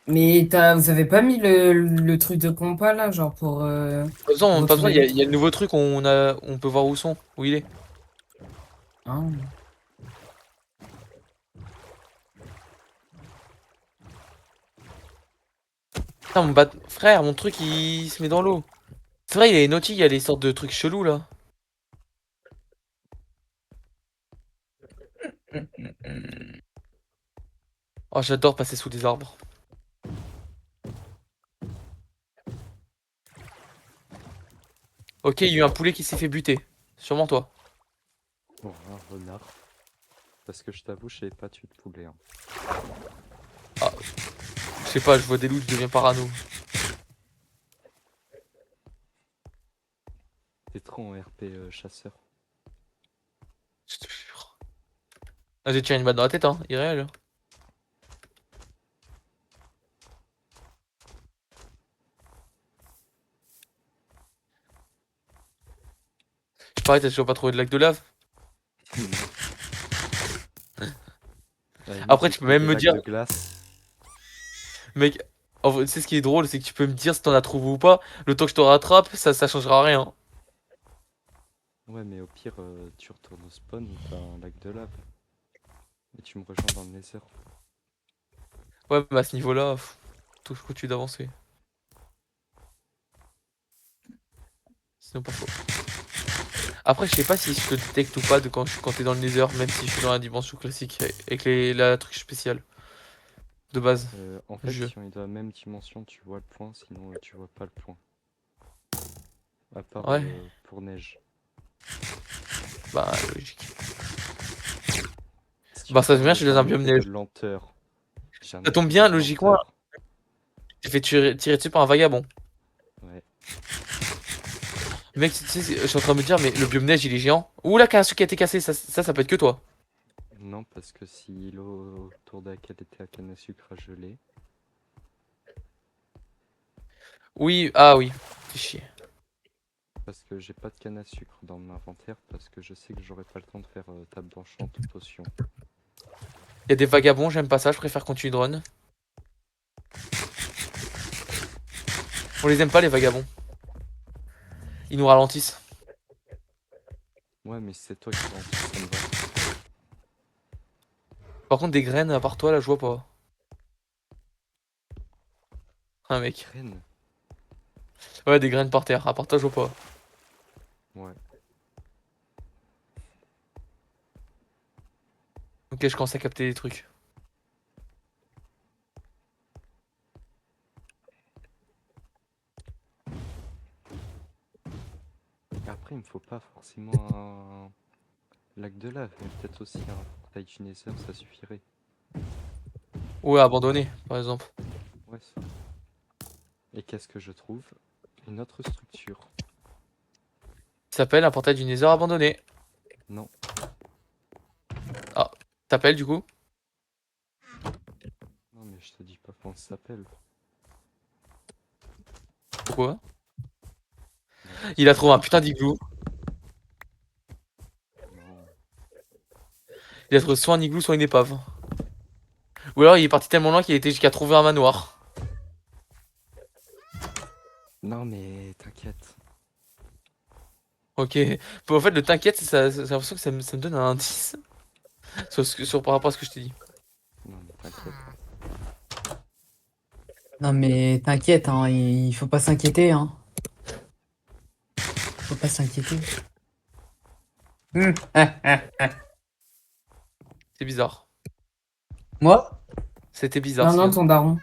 Mais vous avez pas mis le truc de compas, là, genre pour Pas besoin, retrouver il y a le nouveau truc, on peut voir où il est. Ah. Putain, frère, mon truc il se met dans l'eau. C'est vrai, il est naughty, il y a des sortes de trucs chelous là. Oh, j'adore passer sous des arbres. Ok, il y a eu un poulet qui s'est fait buter. Sûrement toi. bon, un renard. Parce que je t'avoue, je savais pas tuer de poulet, hein. Je sais pas, je vois des loups, je deviens parano. T'es trop en RP chasseur. Je te jure. Ah, j'ai tiré une balle dans la tête, hein, irréel. Je parie, t'as toujours pas trouvé de lac de lave. À la limite, Après, j'ai tu peux trouvé même des me lacs dire, de glace. mec, en vrai, tu sais ce qui est drôle, c'est que tu peux me dire si t'en as trouvé ou pas. Le temps que je te rattrape, ça changera rien. Ouais, mais au pire, tu retournes au spawn, t'as un lac de lave. Et tu me rejoins dans le Nether. Ouais, mais à ce niveau-là, tout je continue d'avancer. Sinon, pas faux. Après, je sais pas si je te détecte ou pas de quand t'es dans le Nether, même si je suis dans la dimension classique avec la truc spécial de base En du fait, jeu. si on est dans la même dimension, tu vois le point, sinon tu vois pas le point. À part Ouais, pour neige. bah logique. Bah, ça tombe bien, parles je suis dans un d'un biome effet de neige. lenteur. J'ai un Ça tombe effet bien, de logiquement, lenteur. tu fait tirer dessus par un vagabond. Ouais. Mec, tu sais, je suis en train de me dire, mais le biome neige, il est géant. Ouh, la canne à sucre qui a été cassée, ça peut être que toi. Non, parce que si l'eau autour de laquelle était la canne à sucre a gelé, Oui, ah oui. Fais chier. parce que j'ai pas de canne à sucre dans mon inventaire, parce que je sais que j'aurai pas le temps de faire table d'enchant ou potion. Y a des vagabonds, j'aime pas ça, je préfère continuer de run. On les aime pas, les vagabonds. Ils nous ralentissent. Ouais, mais c'est toi qui rentres, ça me va. Par contre, des graines, à part toi, là, je vois pas. Ah, mec. Graine. Ouais, des graines par terre, à part toi, je vois pas. Ouais. Ok, je commence à capter des trucs. Après, il me faut pas forcément un lac de lave, mais peut-être aussi un portail du Nether, ça suffirait. Ouais, abandonné, par exemple. Ouais, ça. Et qu'est-ce que je trouve? Une autre structure. Ça s'appelle un portail du Nether abandonné. Non, Ah, t'appelles du coup? non, mais je te dis pas comment ça s'appelle. Pourquoi? Bah, parce Il a que trouvé un putain d'igloo. non. Il a trouvé soit un igloo, soit une épave. Ou alors il est parti tellement loin qu'il était jusqu'à trouver un manoir. Non, mais t'inquiète. Ok. Bon, en fait, le t'inquiète, j'ai l'impression que ça me donne un indice par rapport à ce que je t'ai dit. Non, mais t'inquiète. Non mais t'inquiète, hein, il faut pas s'inquiéter, hein. Faut pas s'inquiéter. C'est bizarre. Moi? C'était bizarre, Non, non, Sion. ton daron.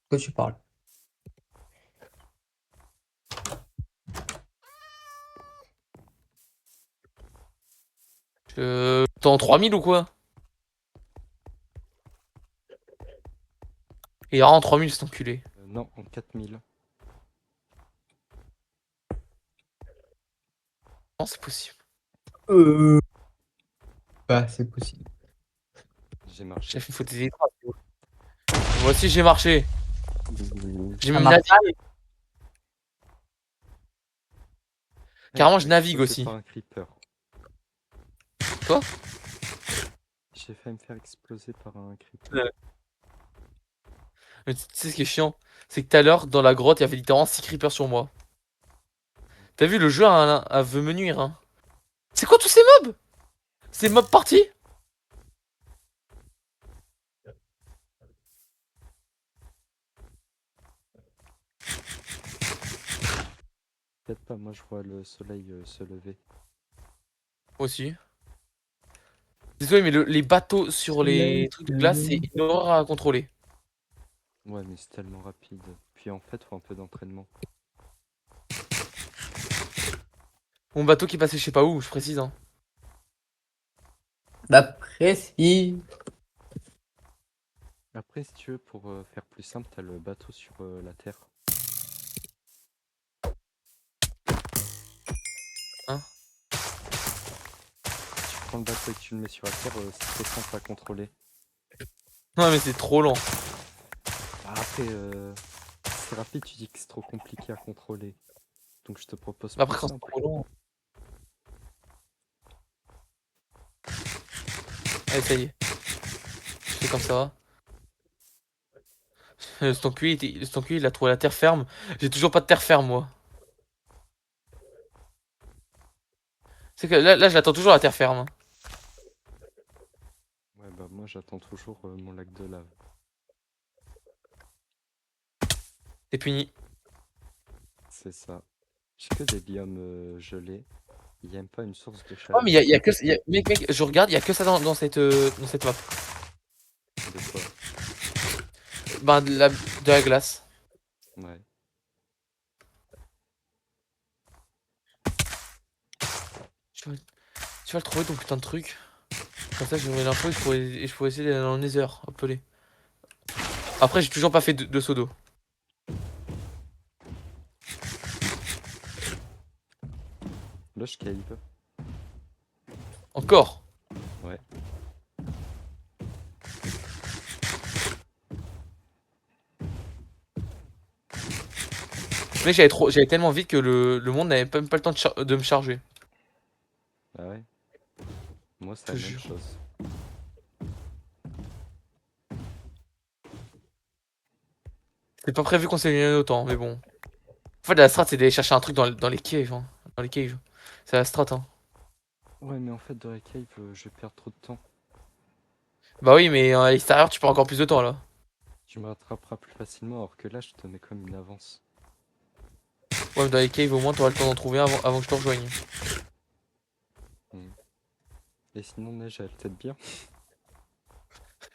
Quoi tu parles? T'es en 3000 ou quoi? Il est en 3000 cet enculé. Non, en 4000. Non, c'est possible. Bah, c'est possible. J'ai marché. J'ai fait une faute des étoiles. Moi aussi j'ai marché. J'ai Ça même marche. navigué. Eh, Carrément, j'ai je été navigue explosé aussi. par un creeper. Quoi? J'ai failli me faire exploser par un creeper. Ouais. Mais tu sais ce qui est chiant? C'est que tout à l'heure, dans la grotte, il y avait littéralement 6 creepers sur moi. T'as vu, le jeu veut me nuire, hein. C'est quoi tous ces mobs? Ces mobs partis? Peut-être pas, moi je vois le soleil se lever. Moi aussi. Désolé, mais les bateaux sur les trucs de glace, c'est une horreur à contrôler. Ouais, mais c'est tellement rapide. Puis en fait, faut un peu d'entraînement. Mon bateau qui passait je sais pas où, je précise, hein. Bah, précis. Après, si tu veux, pour faire plus simple, t'as le bateau sur la terre. Hein? Tu prends le bateau et que tu le mets sur la terre, c'est très simple à contrôler. Non, mais c'est trop lent. Bah, après, c'est rapide, tu dis que c'est trop compliqué à contrôler. Donc je te propose plus Après, quand c'est simple. trop lent. Allez, ça y est. Je fais comme ça. Cet enculé, il a trouvé la terre ferme. J'ai toujours pas de terre ferme, moi. C'est que là, je l'attends toujours la terre ferme, hein. Ouais, bah moi j'attends toujours mon lac de lave. T'es puni. C'est ça. J'ai que des biomes gelés. Il n'y a même pas une source de Oh, chaleur. mais y a que. Mec, je regarde, y a que ça dans cette map. De quoi? Ben, de la glace. Ouais. Tu vas le trouver ton putain de truc. Comme ça, j'aurai l'info et je pourrais essayer d'aller dans le Nether, appeler. Après, j'ai toujours pas fait de saut d'eau. Là, je cave. Encore. Ouais. Mec, j'allais tellement vite que le monde n'avait même pas le temps de me charger. Ah ouais. Moi, c'est Je la te même jure. chose. C'était pas prévu qu'on s'éloigne autant, mais bon. En fait, la strat, c'est d'aller chercher un truc dans les caves. Hein. Dans les caves. C'est la strat, hein. Ouais, mais en fait, dans la cave, je perds trop de temps. Bah oui, mais à l'extérieur, tu perds encore plus de temps, là. Tu me rattraperas plus facilement, alors que là, je te mets comme une avance. Ouais, mais dans les caves, au moins, t'auras le temps d'en trouver un avant que je te rejoigne. Et sinon, Neige, elle t'aide bien.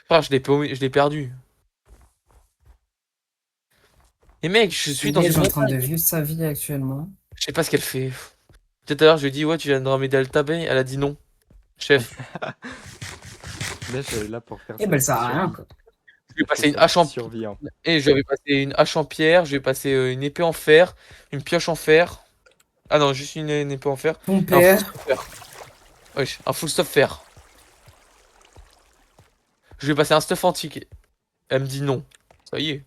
Frère, je l'ai perdu. Et mec, je suis dans Il une est en train de montagne. vivre sa vie actuellement. Je sais pas ce qu'elle fait. Tout à l'heure, je lui ai dit, ouais, tu viendras m'aider à le taper. Elle a dit non. Chef. Neige, elle est là pour faire Eh ça. ben, elle sert à rien, quoi. Je lui ai Elle fait passé une ça hache pour en survie, hein. Et je lui avais passé une hache en pierre, je lui ai passé une épée en fer, une pioche en fer. Ah non, juste une épée en fer. Ton Et un full père. stop fer. Wesh, un full stop fer. Je lui ai passé un stuff antique. Elle me dit non. Ça y est.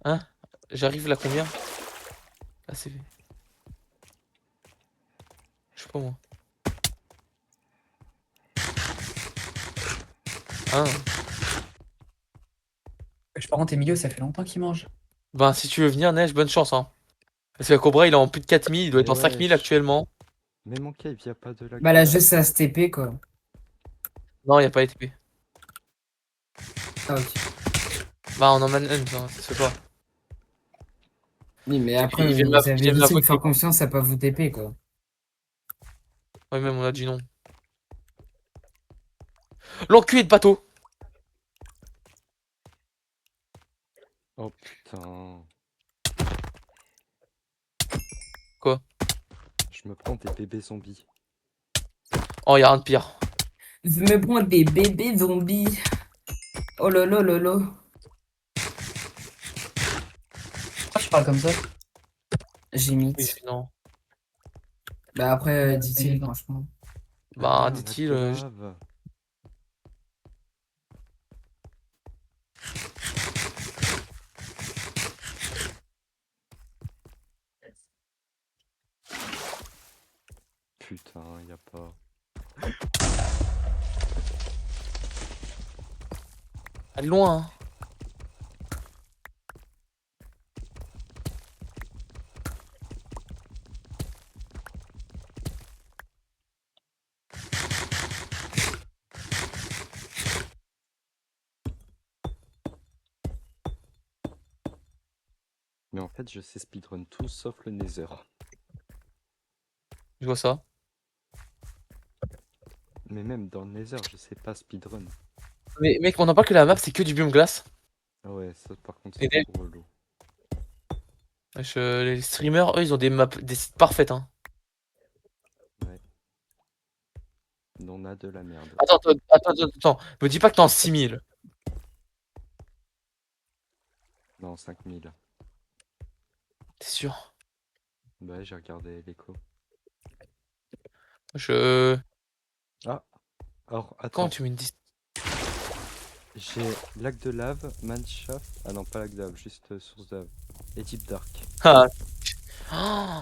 Hein? J'arrive là combien? Là c'est... Je sais pas moi. Hein? Par contre, Emilio, ça fait longtemps qu'il mange. Ben si tu veux venir, Neige, bonne chance hein. Parce que Cobra il est en plus de 4000, il doit être Mais en 5000 wesh. actuellement. Mais mon cave, y a pas de lag Bah, de là, lave. juste à se TP, quoi. Non, y a pas ETP. Ah, ok. Bah on en man hunt, hein, ça se fait pas. Oui, mais après, Il vient de vous avez il vient de évité de m'avouer faire que- confiance à pas vous TP, quoi. Ouais même on a dit non. L'enculé de bateau! Oh putain. Quoi? Je me prends des bébés zombies. Oh y'a rien de pire. Je me prends des bébés zombies. Oh lolo lolo. Pourquoi tu parles comme ça? Oui, J'imite. non. Bah, après, dit-il, Évident. franchement. Bah Attends, dit-il... lac de lave. Putain, y a pas. Elle est loin hein. Mais en fait, je sais speedrun tout sauf le Nether. Je vois ça. Mais même dans le Nether, je sais pas speedrun. Mais mec, on en parle que la map c'est que du biome glace. Ah ouais, ça par contre, Et c'est trop relou. Wesh, les streamers, eux, ils ont des maps, des sites parfaites hein. On a de la merde. Attends. Me dis pas que t'es en 6000. Non, 5000. T'es sûr? Bah, j'ai regardé l'écho. Je... Ah, alors Quand attends. tu mets une distance? J'ai lac de lave, manshaft. Ah non, pas lac de lave, juste source de lave. Et Deep Dark. Ah.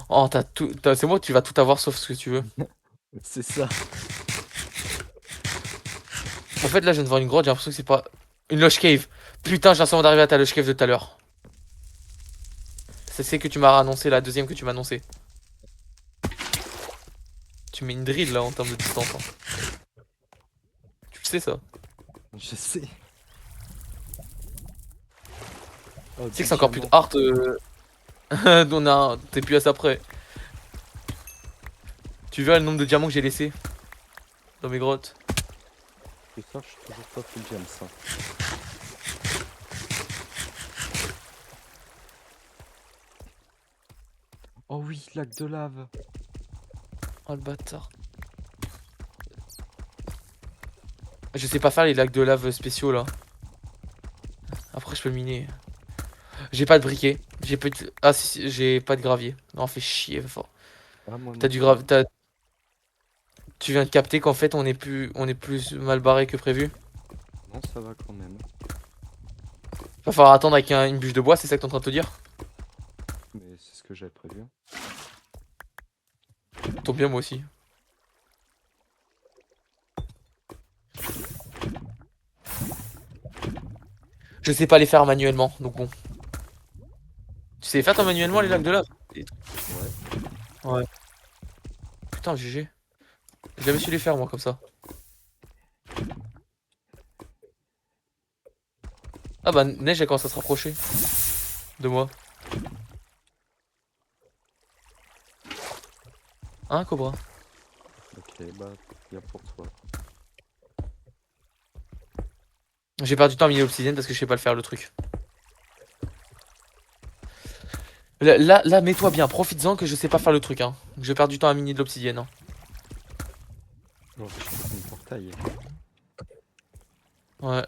Oh, t'as tout... C'est moi, tu vas tout avoir sauf ce que tu veux. C'est ça. En fait, là, je viens de voir une grotte, j'ai l'impression que c'est pas... Une Lush Cave. Putain, j'ai l'impression d'arriver à ta Lush Cave de tout à l'heure. C'est que tu m'as annoncé, la deuxième que tu m'as annoncé. Tu mets une drill, là, en termes de distance. Hein. Tu le sais, ça? Je sais. Oh, Tu sais que c'est encore plus de hard. T'es plus à ça près. Tu verras le nombre de diamants que j'ai laissé dans mes grottes. Ce soir, je suis toujours pas full gems. Oh oui, lac de lave. Oh le bâtard. Je sais pas faire les lacs de lave spéciaux là. Après je peux miner. J'ai pas de briquet. J'ai peu de... Ah si, j'ai pas de gravier. Non, fait chier fort. Ah, moi T'as non du plus. Tu viens de capter qu'en fait on est plus mal barré que prévu. Non, ça va quand même. Va falloir attendre avec une bûche de bois, c'est ça que t'es en train de te dire? Mais c'est ce que j'avais prévu. Tombe bien moi aussi. Je sais pas les faire manuellement, donc bon. Tu sais les faire toi manuellement les lacs de lave? Ouais. Ouais. Putain GG. J'ai jamais su les faire moi comme ça. Ah bah neige elle commence à se rapprocher de moi. Hein Cobra? Ok, bah, bien pour toi. J'ai perdu du temps à miner l'obsidienne parce que je sais pas le faire le truc. Là, mets-toi bien, profites-en que je sais pas faire le truc hein. Je perds du temps à miner de l'obsidienne. Hein. Bon, je trouve mon portail. Ouais.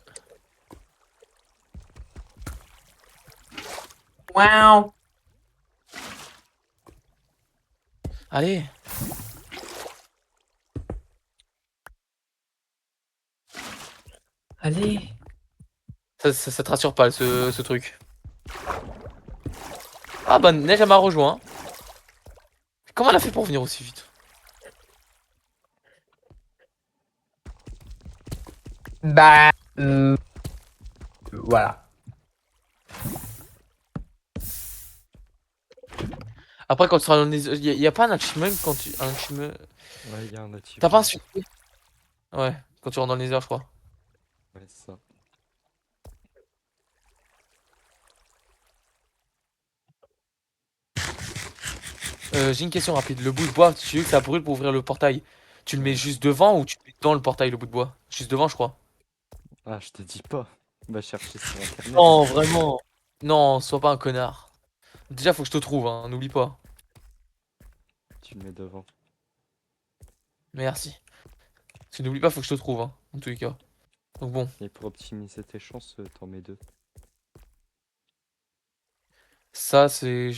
Waouh. Allez. Allez. Ça te rassure pas ce truc. Ah bah neige elle m'a rejoint. Comment elle a fait pour venir aussi vite? Bah. Voilà. Après quand tu seras dans les... y a pas un achievement quand tu... Un achievement... Ouais, il y a un achievement. T'as pas un succès? Ouais, quand tu rentres dans les heures je crois. Ouais, c'est ça. J'ai une question rapide. Le bout de bois, tu veux que ça brûle pour ouvrir le portail? Tu le mets Ouais. juste devant ou tu le mets dans le portail le bout de bois? Juste devant je crois. Ah, je te dis pas. Va chercher sur internet. Non, vraiment. Non, sois pas un connard. Déjà faut que je te trouve, hein, n'oublie pas. Tu le mets devant. Merci. Parce que n'oublie pas, faut que je te trouve, hein, en tous les cas. Donc bon, Et pour optimiser tes chances, t'en mets 2. ça c'est...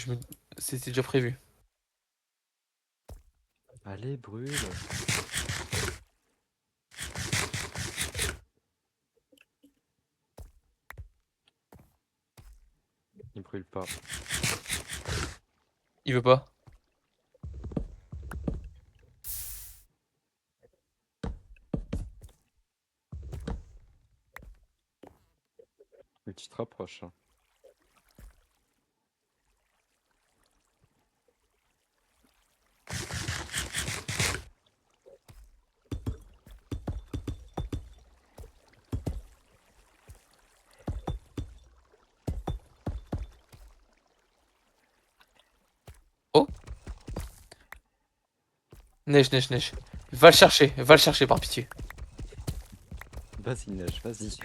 C'était déjà prévu. Allez, brûle. Il brûle pas. Il veut pas. Mais tu te rapproches. Hein. Oh, neige, neige, neige. Va le chercher par pitié. Vas-y, neige, vas-y.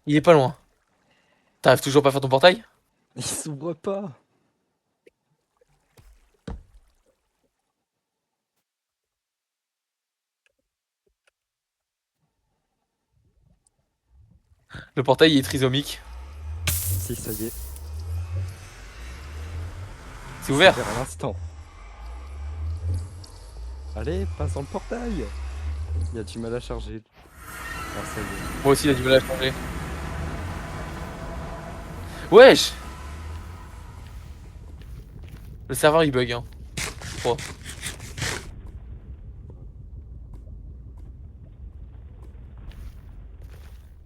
Il est pas loin. T'arrives toujours pas à faire ton portail? Il s'ouvre pas. Le portail il est trisomique. Si, ça y est. C'est ouvert. Vers l'instant. Allez, passe dans le portail. Il a du mal à charger. Ah, ça y est. Moi aussi il a du mal à changer. Wesh. Le serveur il bug, hein. Oh.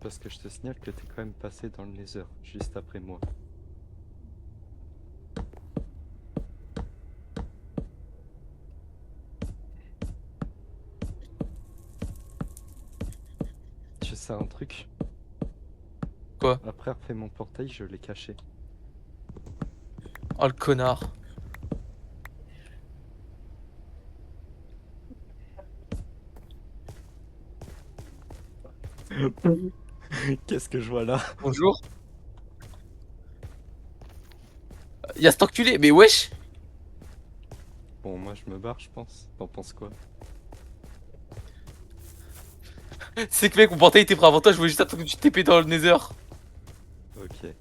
Parce que je te signale que t'es quand même passé dans le Nether, juste après moi. Tu sais un truc? Quoi? Après avoir fait mon portail, je l'ai caché. Oh le connard. Qu'est-ce que je vois là? Bonjour. Y'a cet enculé, mais wesh. Bon, moi je me barre, je pense. T'en penses quoi? C'est que mec, mon portail était prêt avant toi, je voulais juste attendre que tu TP dans le nether. Ok.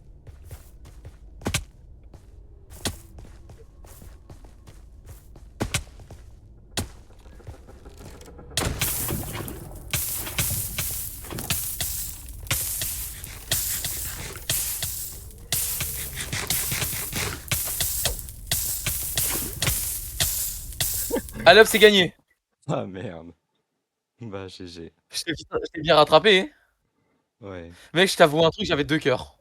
Allez hop, c'est gagné. Ah merde. Bah GG. Je t'ai bien rattrapé. Hein. Ouais. Mec, je t'avoue un truc, j'avais 2 cœurs.